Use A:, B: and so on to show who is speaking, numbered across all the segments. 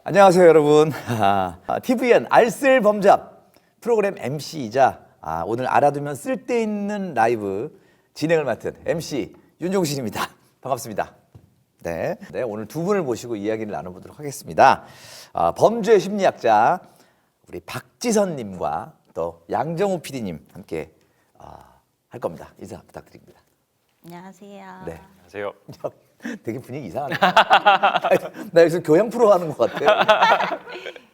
A: 안녕하세요, 여러분. TVN 알쓸범잡 프로그램 MC이자 오늘 알아두면 쓸데있는 라이브 진행을 맡은 MC 윤종신입니다. 반갑습니다. 네, 오늘 두 분을 모시고 이야기를 나눠보도록 하겠습니다. 범죄 심리학자 우리 박지선님과 또 양정우 PD님 함께 할 겁니다. 인사 부탁드립니다.
B: 안녕하세요.
A: 네.
C: 안녕하세요.
A: 되게 분위기 이상하네. 나 여기서 교양 프로 하는 것 같아.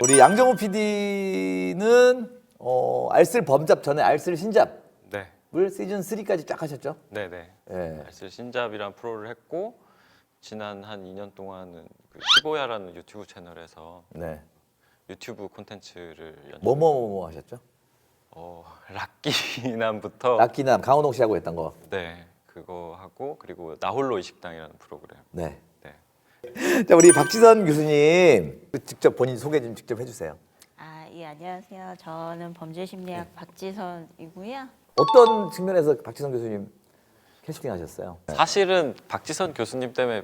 A: 우리 양정우 PD는 알쓸범잡 전에 알쓸신잡을
C: 네,
A: 시즌 3까지 쫙 하셨죠?
C: 네네.
A: 네.
C: 알쓸 신잡이란 프로를 했고 지난 한 2년 동안은 그 15야라는 유튜브 채널에서
A: 네.
C: 유튜브 콘텐츠를
A: 뭐뭐 하셨죠?
C: 락기남부터
A: 락기남 강호동 씨하고 했던 거.
C: 네, 그거 하고 그리고 나홀로 이 식당이라는 프로그램.
A: 네.
C: 네.
A: 자, 우리 박지선 교수님 직접 본인 소개 좀 직접 해주세요.
B: 예, 안녕하세요. 저는 범죄심리학 박지선이고요.
A: 어떤 측면에서 박지선 교수님 캐스팅 하셨어요?
C: 사실은 박지선 교수님 때문에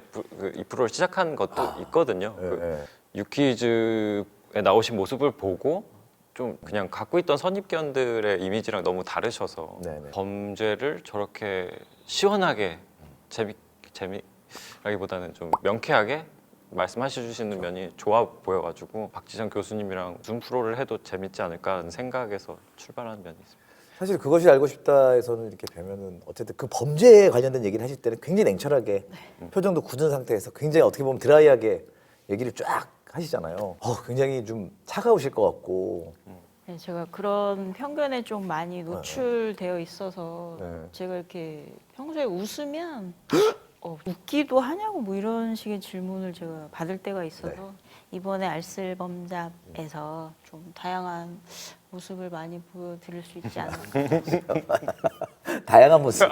C: 이 프로를 시작한 것도 있거든요. 그 유퀴즈에 나오신 모습을 보고 좀 그냥 갖고 있던 선입견들의 이미지랑 너무 다르셔서
A: 네네.
C: 범죄를 저렇게 시원하게 재미라기보다는 좀 명쾌하게 말씀하셔 주시는 면이 좋아 보여가지고 박지선 교수님이랑 무슨 프로를 해도 재밌지 않을까라는 생각에서 출발한 면이 있습니다.
A: 사실 그것이 알고 싶다에서는 이렇게 뵈면은 어쨌든 그 범죄에 관련된 얘기를 하실 때는 굉장히 냉철하게 표정도 굳은 상태에서 굉장히 어떻게 보면 드라이하게 얘기를 쫙 하시잖아요. 굉장히 좀 차가우실 것 같고.
B: 네, 제가 그런 편견에 좀 많이 노출되어 있어서
A: 네.
B: 제가 이렇게 평소에 웃으면 웃기도 하냐고 뭐 이런 식의 질문을 제가 받을 때가 있어서 이번에 알쓸범잡에서 좀 다양한 모습을 많이 보여드릴 수 있지 않을까.
A: 다양한 모습.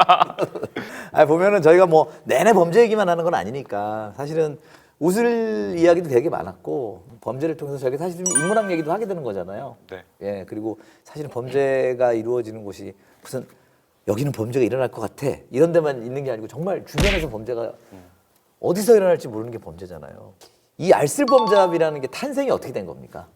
A: 보면은 저희가 뭐 내내 범죄 얘기만 하는 건 아니니까 사실은 웃을 이야기도 되게 많았고 범죄를 통해서 저희가 사실 좀 인문학 얘기도 하게 되는 거잖아요.
C: 네.
A: 예, 그리고 사실은 범죄가 이루어지는 곳이 무슨 여기는 범죄가 일어날 것 같아 이런 데만 있는 게 아니고 정말 주변에서 범죄가 어디서 일어날지 모르는 게 범죄잖아요. 이 알쓸범잡이라는 게 탄생이 어떻게 된 겁니까?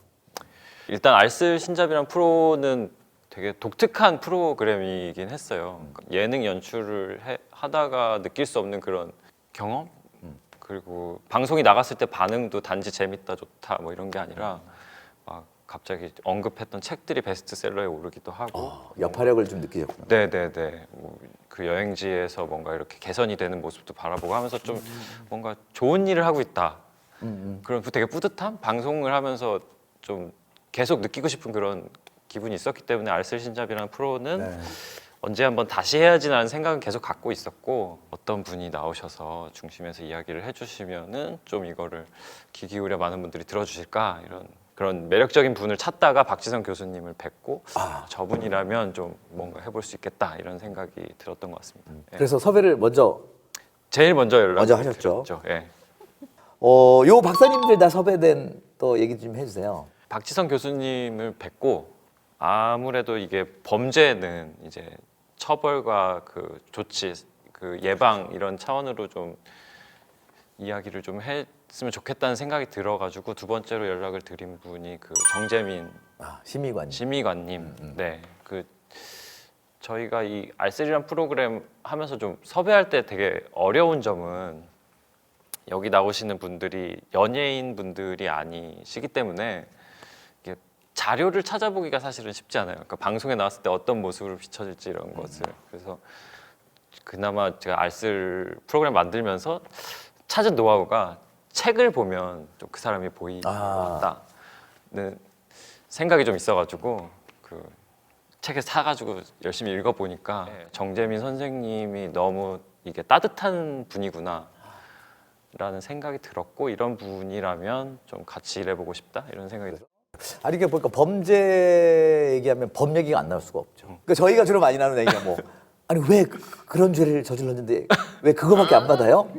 C: 일단 알쓸 신잡이란 프로는 되게 독특한 프로그램이긴 했어요. 그러니까 예능 연출을 하다가 느낄 수 없는 그런 경험? 그리고 방송이 나갔을 때 반응도 단지 재밌다 좋다 뭐 이런 게 아니라 막 갑자기 언급했던 책들이 베스트셀러에 오르기도 하고
A: 여파력을 좀 느끼셨구나.
C: 네네네. 그 여행지에서 뭔가 이렇게 개선이 되는 모습도 바라보고 하면서 좀 뭔가 좋은 일을 하고 있다. 그런 되게 뿌듯함? 방송을 하면서 좀 계속 느끼고 싶은 그런 기분이 있었기 때문에 알쓸신잡이라는 프로는 언제 한번 다시 해야지라는 생각은 계속 갖고 있었고 어떤 분이 나오셔서 중심에서 이야기를 해주시면은 좀 이거를 귀 기울여 많은 분들이 들어주실까 이런 그런 매력적인 분을 찾다가 박지선 교수님을 뵙고 저분이라면 좀 뭔가 해볼 수 있겠다 이런 생각이 들었던 것 같습니다. 예.
A: 그래서 섭외를
C: 제일 먼저 연락을
A: 하셨죠.
C: 드렸죠. 예.
A: 요 박사님들 다 섭외된 또 얘기 좀 해주세요.
C: 박지선 교수님을 뵙고 아무래도 이게 범죄는 이제 처벌과 그 조치, 그 예방 이런 차원으로 좀 이야기를 좀 했으면 좋겠다는 생각이 들어가지고 두 번째로 연락을 드린 분이 그 정재민 심의관님. 네, 그 저희가 이 알쓸이란 프로그램 하면서 좀 섭외할 때 되게 어려운 점은 여기 나오시는 분들이 연예인 분들이 아니시기 때문에 자료를 찾아보기가 사실은 쉽지 않아요. 그러니까 방송에 나왔을 때 어떤 모습으로 비춰질지 이런 것을. 그래서 그나마 제가 알쓸 프로그램 만들면서 찾은 노하우가 책을 보면 좀 그 사람이 보이는 것 같다는 생각이 좀 있어가지고 그 책을 사가지고 열심히 읽어보니까 정재민 선생님이 너무 이게 따뜻한 분이구나 라는 생각이 들었고 이런 분이라면 좀 같이 일해보고 싶다 이런 생각이 들었어요.
A: 이렇게 보니까 범죄 얘기하면 법 얘기가 안 나올 수가 없죠. 그러니까 저희가 주로 많이 나누는 얘기가 뭐 아니 왜 그런 죄를 저질렀는데 왜 그거밖에 안 받아요?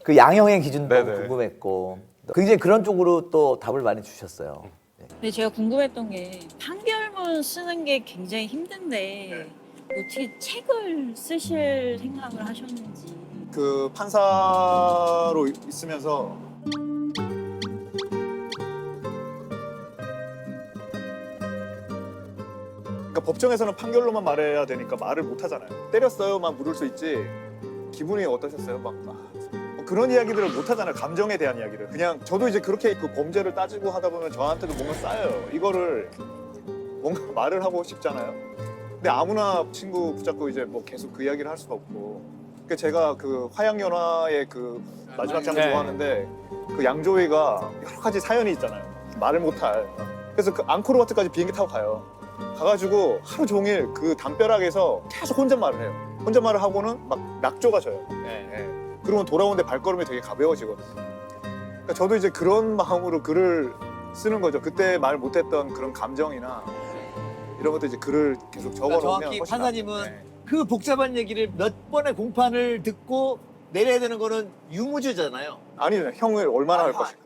A: 그 양형의 기준도 궁금했고 굉장히 그런 쪽으로 또 답을 많이 주셨어요.
D: 근데 제가 궁금했던 게 판결문 쓰는 게 굉장히 힘든데 어떻게 책을 쓰실 생각을 하셨는지.
E: 그 판사로 있으면서 그러니까 법정에서는 판결로만 말해야 되니까 말을 못 하잖아요. 때렸어요만 물을 수 있지 기분이 어떠셨어요? 막 그런 이야기들을 못 하잖아요. 감정에 대한 이야기를. 그냥 저도 이제 그렇게 그 범죄를 따지고 하다 보면 저한테도 뭔가 쌓여요. 이거를 뭔가 말을 하고 싶잖아요. 근데 아무나 친구 붙잡고 이제 뭐 계속 그 이야기를 할 수가 없고. 그러니까 제가 그 화양연화의 그 마지막 장면
F: 네.
E: 좋아하는데 그 양조위가 여러 가지 사연이 있잖아요. 말을 못할. 그래서 그 앙코르와트까지 비행기 타고 가요. 가가지고 하루 종일 그 담벼락에서 계속 혼잣말을 해요. 혼잣말을 하고는 막 낙조가 져요. 예. 그러면 돌아오는데 발걸음이 되게 가벼워지거든요. 그러니까 저도 이제 그런 마음으로 글을 쓰는 거죠. 그때 말 못했던 그런 감정이나 이런 것도 이제 글을 계속 적어놓으면
A: 정확히
E: 훨씬
A: 판사님은
E: 낫죠. 네.
A: 그 복잡한 얘기를 몇 번의 공판을 듣고 내려야 되는 거는 유무죄잖아요.
E: 아니요, 형을 얼마나 할 것인가.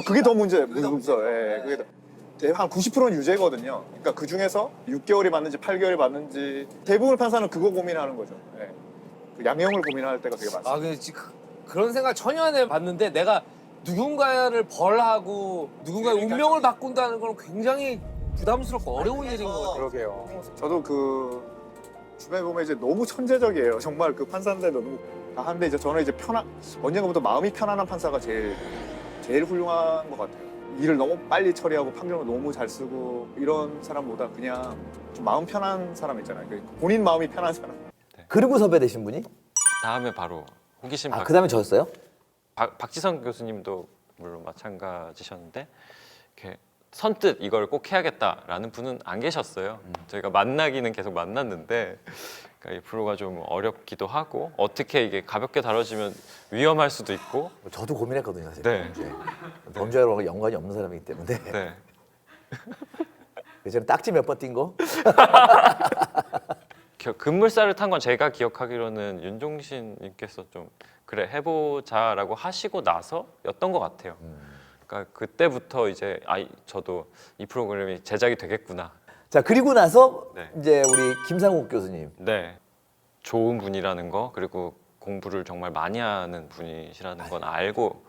E: 그게 더 무서워요. 예, 그게 한 90%는 유죄거든요. 그러니까 그 중에서 6개월이 맞는지 8개월이 맞는지 대부분 판사는 그거 고민하는 거죠. 예. 그 양형을 고민할 때가 되게 많습니다.
F: 아 근데 그런 생각 전혀 안 해봤는데 내가 누군가를 벌하고 누군가의 운명을 바꾼다는 건 굉장히 부담스럽고 어려운 일인 것 같아요.
E: 그러게요. 저도 그 주변에 보면 이제 너무 천재적이에요. 정말 그 판사인데 너무 한데 이제 저는 이제 언젠가부터 마음이 편안한 판사가 제일 훌륭한 것 같아요. 일을 너무 빨리 처리하고 판결을 너무 잘 쓰고 이런 사람보다 그냥 좀 마음 편한 사람 있잖아요. 그 본인 마음이 편한 사람.
A: 그리고 섭외되신 분이?
C: 다음에 바로 호기심
A: 그 다음에 저였어요?
C: 박지성 교수님도 물론 마찬가지셨는데 이렇게 선뜻 이걸 꼭 해야겠다라는 분은 안 계셨어요. 저희가 만나기는 계속 만났는데 그러니까 이 프로가 좀 어렵기도 하고 어떻게 이게 가볍게 다뤄지면 위험할 수도 있고.
A: 저도 고민했거든요, 사실.
C: 네.
A: 범죄와 연관이 없는 사람이기 때문에.
C: 네.
A: 저는 딱지 몇 번 뛴 거?
C: 급물살을 탄 건 제가 기억하기로는 윤종신님께서 좀 그래 해보자라고 하시고 나서였던 것 같아요. 그러니까 그때부터 이제 저도 이 프로그램이 제작이 되겠구나.
A: 자, 그리고 나서
C: 네.
A: 이제 우리 김상욱 교수님.
C: 네, 좋은 분이라는 거 그리고 공부를 정말 많이 하는 분이시라는 건 알고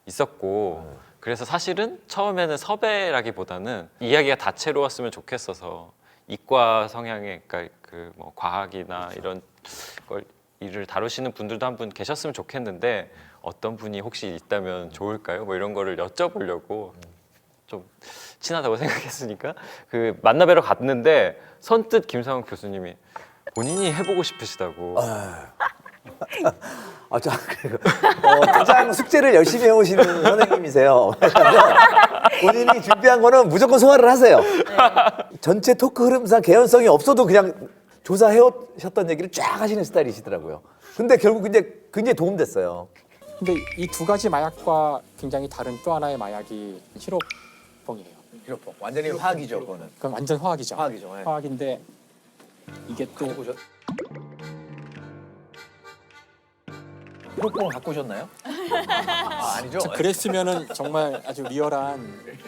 C: 있었고 그래서 사실은 처음에는 섭외라기보다는 이야기가 다채로웠으면 좋겠어서 이과 성향의 그러니까 그 뭐 과학이나 이런 걸 일을 다루시는 분들도 한 분 계셨으면 좋겠는데 어떤 분이 혹시 있다면 좋을까요? 뭐 이런 거를 여쭤보려고 좀 친하다고 생각했으니까 그 만나뵈러 갔는데 선뜻 김상욱 교수님이 본인이 해보고 싶으시다고.
A: 가장 숙제를 열심히 해오시는 선생님이세요. 본인이 준비한 거는 무조건 소화를 하세요. 전체 토크 흐름상 개연성이 없어도 그냥 조사해오셨던 얘기를 쫙 하시는 스타일이시더라고요. 근데 결국 굉장히 도움됐어요.
G: 근데 이 두 가지 마약과 굉장히 다른 또 하나의 마약이 히로뽕이에요.
A: 히로뽕. 완전히 화학이죠, 그거는.
G: 그건 완전 화학이죠.
A: 화학이죠. 예.
G: 화학인데 이게 또
A: 히로뽕을 갖고 오셨나요? 아니죠.
G: 그랬으면은 정말 아주 리얼한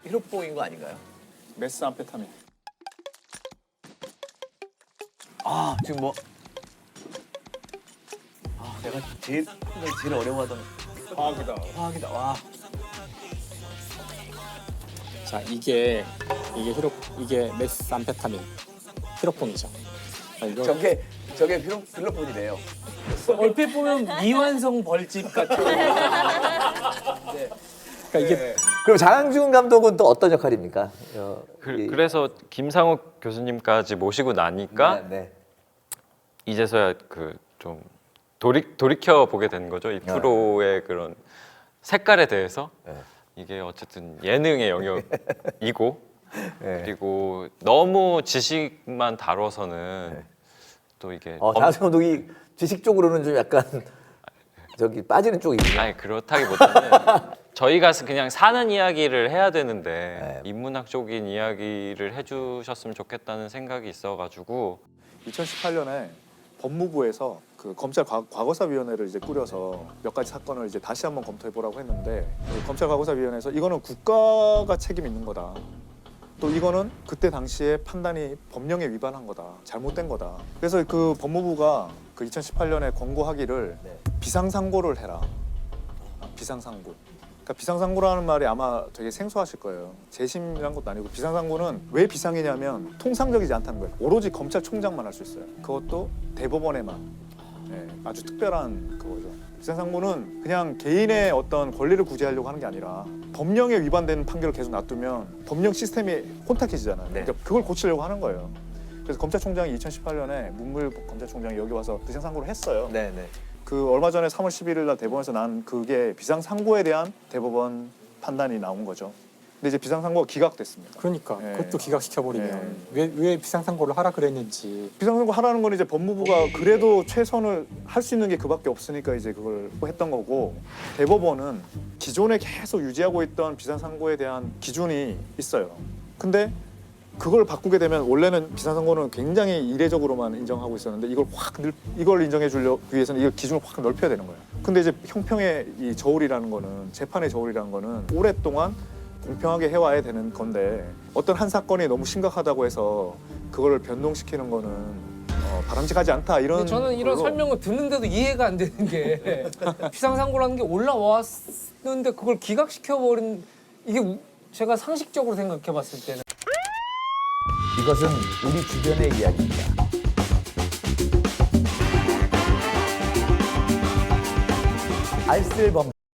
A: 히로뽕인 거 아닌가요?
E: 메스암페타민.
A: 지금 뭐 내가 제일 어려워하던 화학이다. 와.
G: 자 이게 메스암페타민 히로뽕이죠. 이거
A: 저게 필로폰이래요.
F: 얼핏 보면 미완성 벌집 같은.
G: 그러니까 이게
A: 그럼 장항준 감독은 또 어떤 역할입니까?
C: 그래서 김상욱 교수님까지 모시고 나니까
A: 네.
C: 이제서야 그 좀 돌이켜 보게 된 거죠. 이 프로의 그런 색깔에 대해서.
A: 네.
C: 이게 어쨌든 예능의 영역이고
A: 네.
C: 그리고 너무 지식만 다뤄서는 또 이게
A: 장항준 감독이 지식 쪽으로는 좀 약간 저기 빠지는 쪽이군요.
C: 아니 그렇다기보다는 저희가 그냥 사는 이야기를 해야 되는데
A: 네.
C: 인문학적인 이야기를 해주셨으면 좋겠다는 생각이 있어가지고
E: 2018년에 법무부에서 그 검찰 과거사위원회를 이제 꾸려서 몇 가지 사건을 이제 다시 한번 검토해 보라고 했는데 그 검찰 과거사위원회에서 이거는 국가가 책임 있는 거다. 또 이거는 그때 당시에 판단이 법령에 위반한 거다. 잘못된 거다. 그래서 그 법무부가 그 2018년에 권고하기를
A: 네.
E: 비상상고를 해라. 비상상고. 그러니까 비상상고라는 말이 아마 되게 생소하실 거예요. 재심이란 것도 아니고 비상상고는 왜 비상이냐면 통상적이지 않다는 거예요. 오로지 검찰총장만 할 수 있어요. 그것도 대법원에만. 네, 아주 특별한 그거죠. 비상상고는 그냥 개인의 어떤 권리를 구제하려고 하는 게 아니라 법령에 위반되는 판결을 계속 놔두면 법령 시스템이 혼탁해지잖아요.
A: 네.
E: 그러니까 그걸 고치려고 하는 거예요. 그래서 검찰총장이 2018년에 문무일 검찰총장이 여기 와서 비상상고를 했어요.
A: 네네.
E: 그 얼마 전에 3월 11일 날 대법원에서 난 그게 비상상고에 대한 대법원 판단이 나온 거죠. 근데 이제 비상상고가 기각됐습니다.
G: 그러니까
E: 예.
G: 그것도 기각시켜버리면 왜 비상상고를 하라 그랬는지.
E: 비상상고 하라는 건 이제 법무부가 그래도 최선을 할 수 있는 게 그밖에 없으니까 이제 그걸 했던 거고, 대법원은 기존에 계속 유지하고 있던 비상상고에 대한 기준이 있어요. 근데 그걸 바꾸게 되면 원래는 비상상고는 굉장히 이례적으로만 인정하고 있었는데 이걸 인정해 주려고 위해서는 이 기준을 확 넓혀야 되는 거예요. 근데 이제 형평의 이 저울이라는 거는, 재판의 저울이라는 거는 오랫동안 공평하게 해와야 되는 건데, 어떤 한 사건이 너무 심각하다고 해서 그거를 변동시키는 거는 바람직하지 않다, 이런.
F: 근데 저는 이런
E: 걸로.
F: 설명을 듣는데도 이해가 안 되는 게 비상상고라는 게 올라왔는데 그걸 기각시켜버린, 이게 제가 상식적으로 생각해봤을 때는
A: 이것은 우리 주변의 이야기입니다. 알쓸범